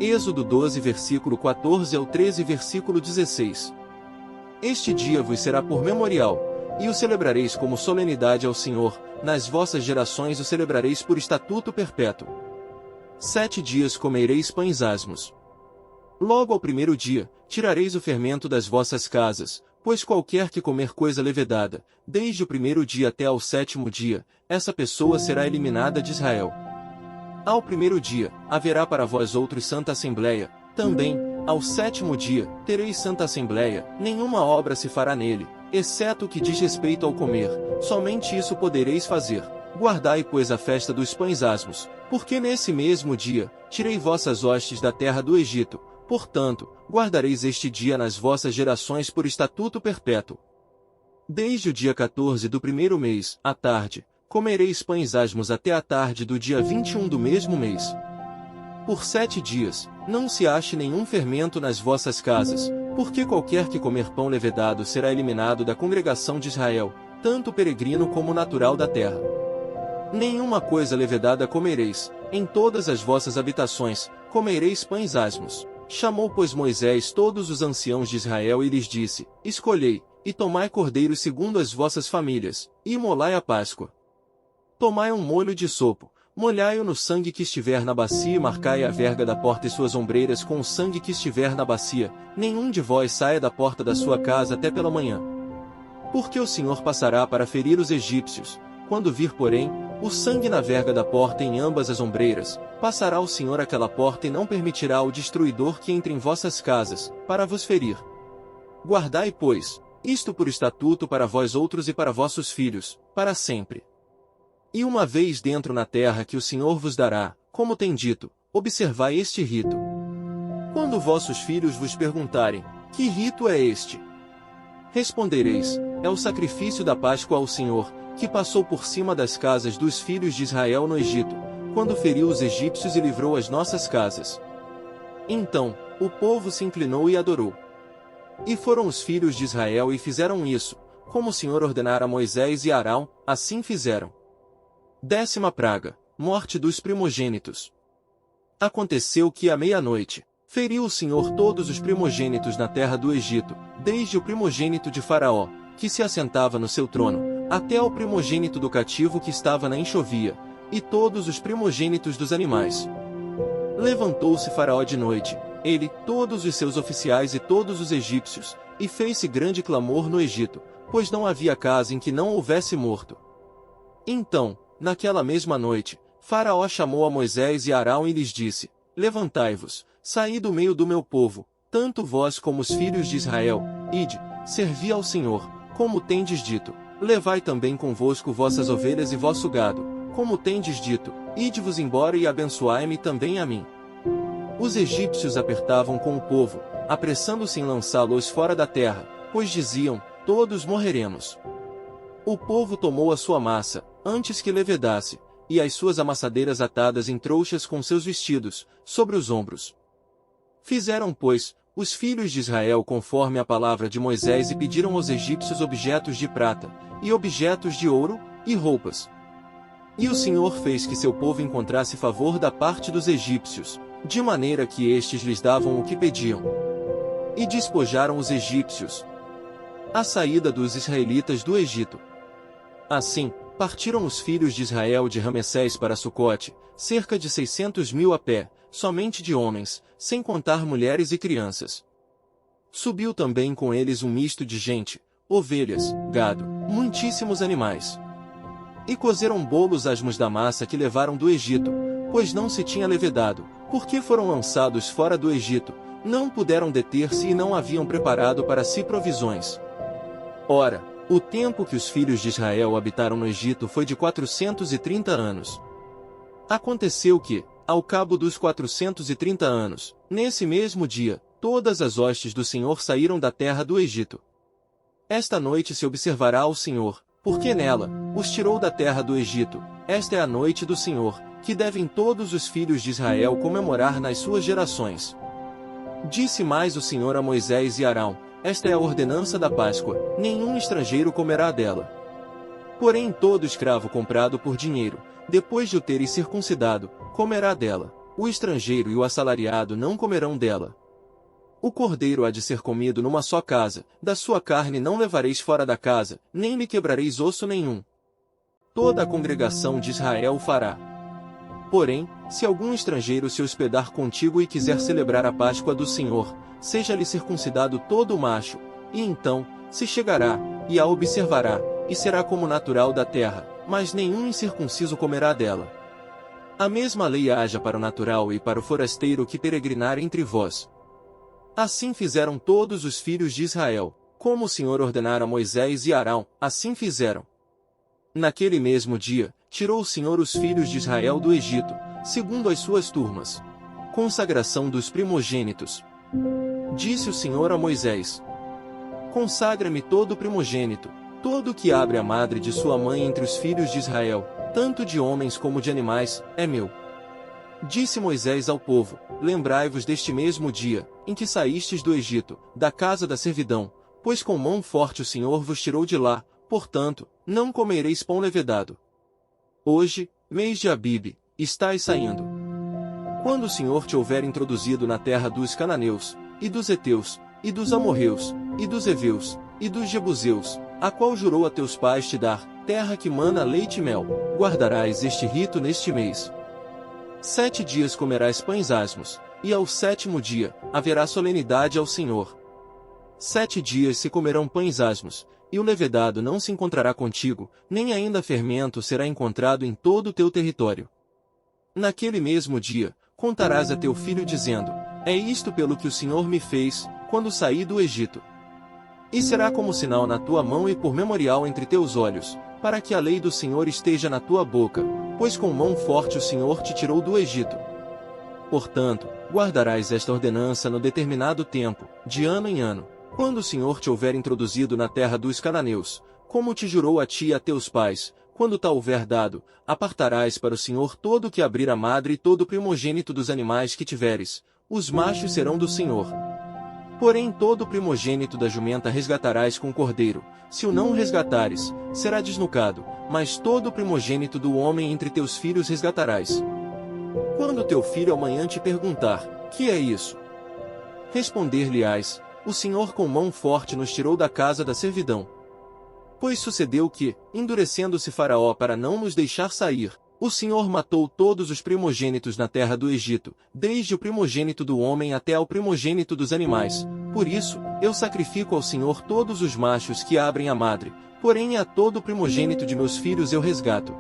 Êxodo 12 versículo 14 ao 13 versículo 16. Este dia vos será por memorial, e o celebrareis como solenidade ao Senhor, nas vossas gerações o celebrareis por estatuto perpétuo. 7 dias comereis pães asmos. Logo ao primeiro dia, tirareis o fermento das vossas casas, pois qualquer que comer coisa levedada, desde o primeiro dia até ao 7º dia, essa pessoa será eliminada de Israel. Ao primeiro dia, haverá para vós outros santa assembleia, também, ao 7º dia, tereis santa assembleia, nenhuma obra se fará nele, exceto o que diz respeito ao comer, somente isso podereis fazer. Guardai, pois, a festa dos pães asmos, porque nesse mesmo dia, tirei vossas hostes da terra do Egito, portanto, guardareis este dia nas vossas gerações por estatuto perpétuo. Desde o dia 14 do primeiro mês, à tarde, comereis pães asmos até a tarde do dia 21 do mesmo mês. Por 7 dias, não se ache nenhum fermento nas vossas casas, porque qualquer que comer pão levedado será eliminado da congregação de Israel, tanto peregrino como natural da terra. Nenhuma coisa levedada comereis, em todas as vossas habitações, comereis pães asmos. Chamou, pois, Moisés todos os anciãos de Israel e lhes disse: Escolhei, e tomai cordeiros segundo as vossas famílias, e imolai a Páscoa. Tomai um molho de sopo, molhai-o no sangue que estiver na bacia e marcai a verga da porta e suas ombreiras com o sangue que estiver na bacia, nenhum de vós saia da porta da sua casa até pela manhã. Porque o Senhor passará para ferir os egípcios. Quando vir, porém, o sangue na verga da porta e em ambas as ombreiras, passará o Senhor aquela porta e não permitirá ao destruidor que entre em vossas casas, para vos ferir. Guardai, pois, isto por estatuto para vós outros e para vossos filhos, para sempre. E uma vez dentro na terra que o Senhor vos dará, como tem dito, observai este rito. Quando vossos filhos vos perguntarem: que rito é este? Respondereis: é o sacrifício da Páscoa ao Senhor, que passou por cima das casas dos filhos de Israel no Egito, quando feriu os egípcios e livrou as nossas casas. Então, o povo se inclinou e adorou. E foram os filhos de Israel e fizeram isso, como o Senhor ordenara a Moisés e Arão, assim fizeram. 10ª praga, morte dos primogênitos. Aconteceu que à meia-noite, feriu o Senhor todos os primogênitos na terra do Egito, desde o primogênito de Faraó, que se assentava no seu trono, até ao primogênito do cativo que estava na enxovia, e todos os primogênitos dos animais. Levantou-se Faraó de noite, ele, todos os seus oficiais e todos os egípcios, e fez-se grande clamor no Egito, pois não havia casa em que não houvesse morto. Então, naquela mesma noite, Faraó chamou a Moisés e Arão e lhes disse: Levantai-vos, saí do meio do meu povo, tanto vós como os filhos de Israel, ide, servi ao Senhor, como tendes dito. Levai também convosco vossas ovelhas e vosso gado, como tendes dito, ide-vos embora e abençoai-me também a mim. Os egípcios apertavam com o povo, apressando-se em lançá-los fora da terra, pois diziam: todos morreremos. O povo tomou a sua massa, antes que levedasse, e as suas amassadeiras atadas em trouxas com seus vestidos, sobre os ombros. Fizeram, pois, os filhos de Israel conforme a palavra de Moisés e pediram aos egípcios objetos de prata, e objetos de ouro, e roupas. E o Senhor fez que seu povo encontrasse favor da parte dos egípcios, de maneira que estes lhes davam o que pediam. E despojaram os egípcios. A saída dos israelitas do Egito. Assim, partiram os filhos de Israel de Ramessés para Sucote, cerca de 600.000 a pé, somente de homens, sem contar mulheres e crianças. Subiu também com eles um misto de gente, ovelhas, gado, muitíssimos animais. E cozeram bolos asmos da massa que levaram do Egito, pois não se tinha levedado, porque foram lançados fora do Egito, não puderam deter-se e não haviam preparado para si provisões. Ora, o tempo que os filhos de Israel habitaram no Egito foi de 430 anos. Aconteceu que, ao cabo dos 430 anos, nesse mesmo dia, todas as hostes do Senhor saíram da terra do Egito. Esta noite se observará ao Senhor, porque nela, os tirou da terra do Egito. Esta é a noite do Senhor, que devem todos os filhos de Israel comemorar nas suas gerações. Disse mais o Senhor a Moisés e Arão: esta é a ordenança da Páscoa, nenhum estrangeiro comerá dela. Porém todo escravo comprado por dinheiro, depois de o teres circuncidado, comerá dela. O estrangeiro e o assalariado não comerão dela. O cordeiro há de ser comido numa só casa, da sua carne não levareis fora da casa, nem lhe quebrareis osso nenhum. Toda a congregação de Israel o fará. Porém, se algum estrangeiro se hospedar contigo e quiser celebrar a Páscoa do Senhor, seja-lhe circuncidado todo o macho, e então, se chegará, e a observará, e será como natural da terra, mas nenhum incircunciso comerá dela. A mesma lei haja para o natural e para o forasteiro que peregrinar entre vós. Assim fizeram todos os filhos de Israel, como o Senhor ordenara a Moisés e Arão, assim fizeram. Naquele mesmo dia, tirou o Senhor os filhos de Israel do Egito, segundo as suas turmas. Consagração dos primogênitos. Disse o Senhor a Moisés: Consagra-me todo primogênito, todo que abre a madre de sua mãe entre os filhos de Israel, tanto de homens como de animais, é meu. Disse Moisés ao povo: Lembrai-vos deste mesmo dia, em que saístes do Egito, da casa da servidão, pois com mão forte o Senhor vos tirou de lá, portanto, não comereis pão levedado. Hoje, mês de Abibe, estais saindo. Quando o Senhor te houver introduzido na terra dos cananeus, e dos heteus, e dos amorreus, e dos heveus, e dos jebuseus, a qual jurou a teus pais te dar, terra que mana leite e mel, guardarás este rito neste mês. 7 dias comerás pães asmos, e ao 7º dia, haverá solenidade ao Senhor. 7 dias se comerão pães asmos, e o levedado não se encontrará contigo, nem ainda fermento será encontrado em todo o teu território. Naquele mesmo dia, contarás a teu filho dizendo: É isto pelo que o Senhor me fez, quando saí do Egito. E será como sinal na tua mão e por memorial entre teus olhos, para que a lei do Senhor esteja na tua boca, pois com mão forte o Senhor te tirou do Egito. Portanto, guardarás esta ordenança no determinado tempo, de ano em ano, quando o Senhor te houver introduzido na terra dos cananeus, como te jurou a ti e a teus pais, quando tal houver dado, apartarás para o Senhor todo o que abrir a madre e todo o primogênito dos animais que tiveres, os machos serão do Senhor. Porém todo o primogênito da jumenta resgatarás com cordeiro, se o não resgatares, será desnucado, mas todo o primogênito do homem entre teus filhos resgatarás. Quando teu filho amanhã te perguntar: Que é isso? Responder-lhe-ás: O Senhor com mão forte nos tirou da casa da servidão. Pois sucedeu que, endurecendo-se Faraó para não nos deixar sair, o Senhor matou todos os primogênitos na terra do Egito, desde o primogênito do homem até ao primogênito dos animais. Por isso, eu sacrifico ao Senhor todos os machos que abrem a madre, porém a todo o primogênito de meus filhos eu resgato.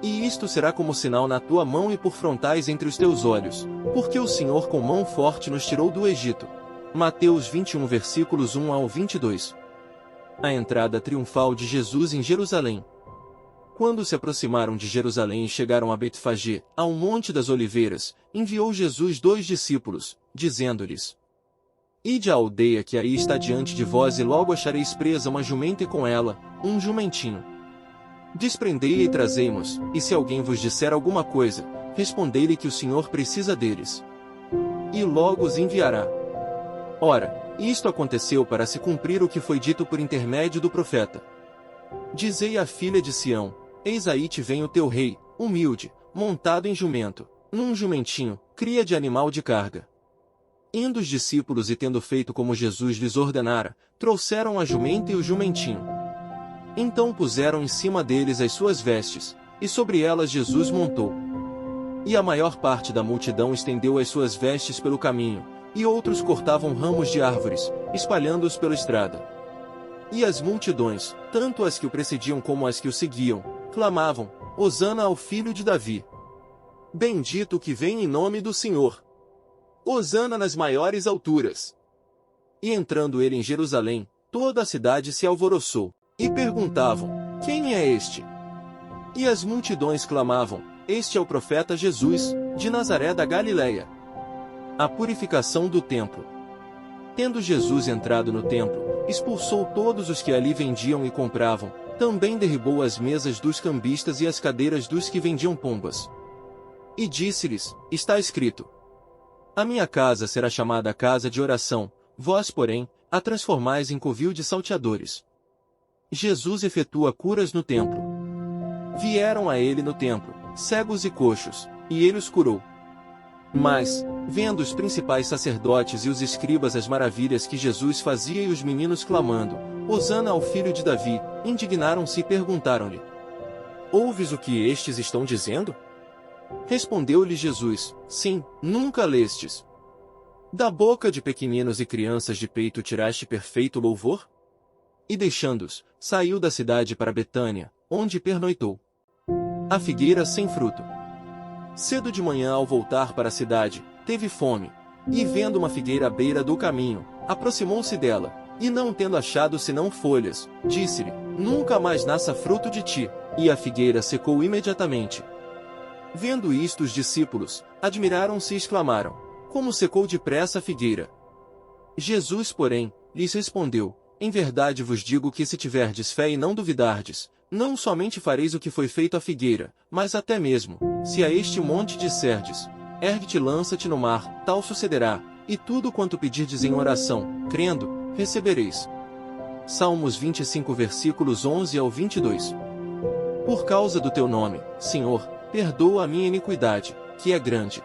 E isto será como sinal na tua mão e por frontais entre os teus olhos, porque o Senhor com mão forte nos tirou do Egito. Mateus 21 versículos 1 ao 22. A entrada triunfal de Jesus em Jerusalém. Quando se aproximaram de Jerusalém e chegaram a Betfagé, ao Monte das Oliveiras, enviou Jesus 2 discípulos, dizendo-lhes: Ide à aldeia que aí está diante de vós e logo achareis presa uma jumenta e com ela, um jumentinho. Desprendei-a e trazei-mos, e se alguém vos disser alguma coisa, respondei-lhe que o Senhor precisa deles. E logo os enviará. Ora, isto aconteceu para se cumprir o que foi dito por intermédio do profeta. Dizei à filha de Sião: Eis aí te vem o teu rei, humilde, montado em jumento, num jumentinho, cria de animal de carga. Indo os discípulos e tendo feito como Jesus lhes ordenara, trouxeram a jumenta e o jumentinho. Então puseram em cima deles as suas vestes, e sobre elas Jesus montou. E a maior parte da multidão estendeu as suas vestes pelo caminho, e outros cortavam ramos de árvores, espalhando-os pela estrada. E as multidões, tanto as que o precediam como as que o seguiam, clamavam: Hosana ao filho de Davi. Bendito o que vem em nome do Senhor. Hosana nas maiores alturas. E entrando ele em Jerusalém, toda a cidade se alvoroçou, e perguntavam: Quem é este? E as multidões clamavam: Este é o profeta Jesus, de Nazaré da Galileia. A purificação do templo. Tendo Jesus entrado no templo, expulsou todos os que ali vendiam e compravam, também derribou as mesas dos cambistas e as cadeiras dos que vendiam pombas. E disse-lhes: Está escrito: A minha casa será chamada casa de oração, vós, porém, a transformais em covil de salteadores. Jesus efetua curas no templo. Vieram a ele no templo cegos e coxos, e ele os curou. Mas, vendo os principais sacerdotes e os escribas as maravilhas que Jesus fazia e os meninos clamando, Hosana ao filho de Davi, indignaram-se e perguntaram-lhe: Ouves o que estes estão dizendo? Respondeu-lhe Jesus: Sim, nunca lestes. Da boca de pequeninos e crianças de peito tiraste perfeito louvor? E deixando-os, saiu da cidade para Betânia, onde pernoitou. A figueira sem fruto. Cedo de manhã, ao voltar para a cidade, teve fome, e vendo uma figueira à beira do caminho, aproximou-se dela, e não tendo achado senão folhas, disse-lhe: Nunca mais nasça fruto de ti, e a figueira secou imediatamente. Vendo isto, os discípulos admiraram-se e exclamaram: Como secou depressa a figueira? Jesus, porém, lhes respondeu: Em verdade vos digo que se tiverdes fé e não duvidardes, não somente fareis o que foi feito à figueira, mas até mesmo, se a este monte disserdes: Ergue-te e lança-te no mar, tal sucederá, e tudo quanto pedirdes em oração, crendo, recebereis. Salmos 25 versículos 11 ao 22. Por causa do teu nome, Senhor, perdoa a minha iniquidade, que é grande.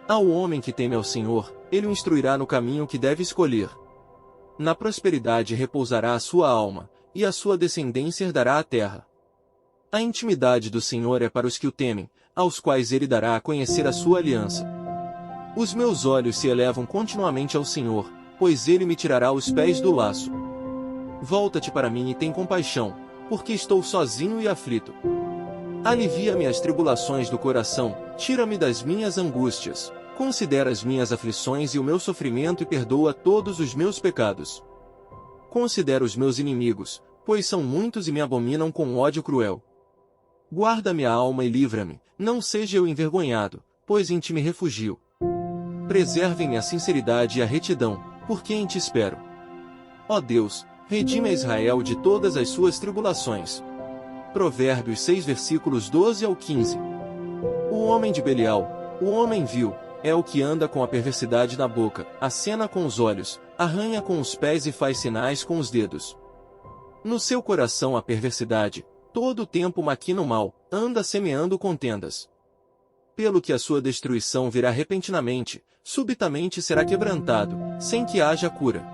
Ao homem que teme ao Senhor, ele o instruirá no caminho que deve escolher. Na prosperidade repousará a sua alma, e a sua descendência herdará a terra. A intimidade do Senhor é para os que o temem, aos quais ele dará a conhecer a sua aliança. Os meus olhos se elevam continuamente ao Senhor, pois ele me tirará os pés do laço. Volta-te para mim e tem compaixão, porque estou sozinho e aflito. Alivia-me as tribulações do coração, tira-me das minhas angústias, considera as minhas aflições e o meu sofrimento e perdoa todos os meus pecados. Considera os meus inimigos, pois são muitos e me abominam com ódio cruel. Guarda-me a alma e livra-me, não seja eu envergonhado, pois em ti me refugio. Preservem-me a sinceridade e a retidão, porque em ti espero. Ó Deus, redime a Israel de todas as suas tribulações. Provérbios 6 versículos 12 ao 15. O homem de Belial, o homem vil, é o que anda com a perversidade na boca, acena com os olhos, arranha com os pés e faz sinais com os dedos. No seu coração há perversidade, todo o tempo maquina o mal, anda semeando contendas. Pelo que a sua destruição virá repentinamente, subitamente será quebrantado, sem que haja cura.